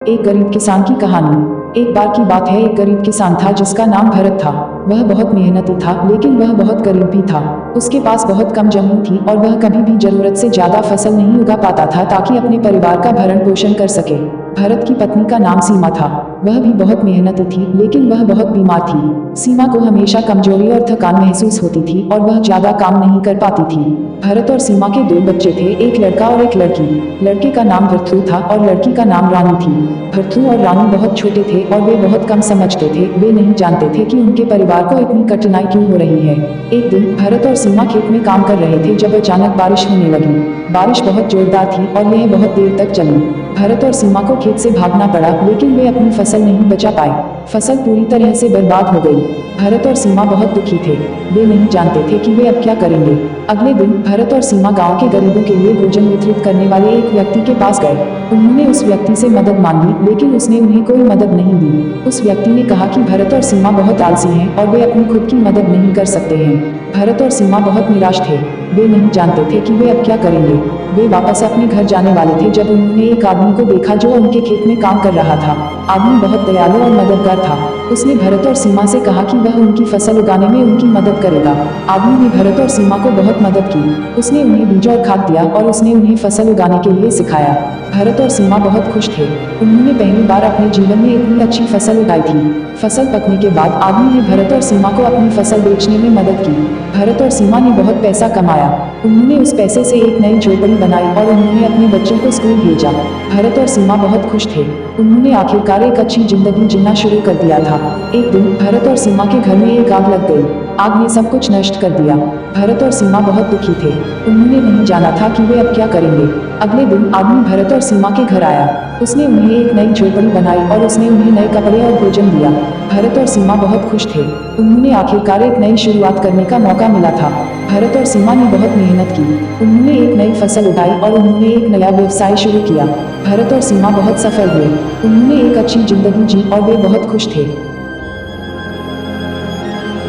एक गरीब किसान की कहानी। एक बार की बात है, एक गरीब किसान था जिसका नाम भरत था। वह बहुत मेहनती था, लेकिन वह बहुत गरीब भी था। उसके पास बहुत कम जमीन थी और वह कभी भी जरूरत से ज्यादा फसल नहीं उगा पाता था ताकि अपने परिवार का भरण पोषण कर सके। भरत की पत्नी का नाम सीमा था। वह भी बहुत मेहनती थी, लेकिन वह बहुत बीमार थी। सीमा को हमेशा कमजोरी और थकान महसूस होती थी और वह ज्यादा काम नहीं कर पाती थी। भरत और सीमा के दो बच्चे थे, एक लड़का और एक लड़की। लड़के का नाम भृथु था और लड़की का नाम रानी थी। भृथु और रानी बहुत छोटे थे और वे बहुत कम समझते थे। वे नहीं जानते थे कि उनके परिवार को इतनी कठिनाई क्यों हो रही है। एक दिन भरत और सीमा खेत में काम कर रहे थे जब अचानक बारिश होने लगी। बारिश बहुत जोरदार थी और यह बहुत देर तक चली। भरत और सीमा को खेत से भागना पड़ा, लेकिन वे अपनी फसल नहीं बचा पाए। फसल पूरी तरह से बर्बाद हो गई। भरत और सीमा बहुत दुखी थे। वे नहीं जानते थे कि वे अब क्या करेंगे। अगले दिन भरत और सीमा गांव के गरीबों के लिए भोजन वितरित करने वाले एक व्यक्ति के पास गए। उन्होंने उस व्यक्ति से मदद मांगी, लेकिन उसने उन्हें कोई मदद नहीं दी। उस व्यक्ति ने कहा कि भरत और सीमा बहुत आलसी हैं और वे अपनी खुद की मदद नहीं कर सकते हैं। भरत और सीमा बहुत निराश थे। वे नहीं जानते थे कि वे अब क्या करेंगे। वे वापस अपने घर जाने वाले थे जब उन्होंने एक आदमी को देखा जो उनके खेत में काम कर रहा था। आदमी बहुत दयालु और मददगार था। उसने भरत और सीमा से कहा कि वह उनकी फसल उगाने में उनकी मदद करेगा। आदमी ने भरत और सीमा को बहुत मदद की। उसने उन्हें बीज और खाद दिया और उसने उन्हें फसल उगाने के लिए सिखाया। भरत और सीमा बहुत खुश थे। उन्होंने पहली बार अपने जीवन में इतनी अच्छी फसल उगाई थी। फसल पकने के बाद आदमी ने भरत और सीमा को अपनी फसल बेचने में मदद की। भरत और सीमा ने बहुत पैसा कमाया। उन्होंने उस पैसे से एक नई झोपड़ी बनाई और उन्होंने अपने बच्चों को स्कूल भेजा। भरत और सीमा बहुत खुश थे। उन्होंने आखिरकार एक अच्छी जिंदगी जीना शुरू कर दिया था। एक दिन भरत और सीमा के घर में एक आग लग गई। आग ने सब कुछ नष्ट कर दिया। भरत और सीमा बहुत दुखी थे। उन्होंने नहीं जाना था कि वे अब क्या करेंगे। अगले दिन आदमी भरत और सीमा के घर आया। उसने उन्हें एक नई झोपड़ी बनाई और उसने उन्हें नए कपड़े और भोजन दिया। भरत और सीमा बहुत खुश थे। उन्होंने आखिरकार एक नई शुरुआत करने का मौका मिला था। भरत और सीमा ने बहुत मेहनत की। उन्होंने एक नई फसल उगाई और उन्होंने एक नया व्यवसाय शुरू किया। भरत और सीमा बहुत सफल हुए। उन्होंने एक अच्छी जिंदगी जी और वे बहुत खुश थे।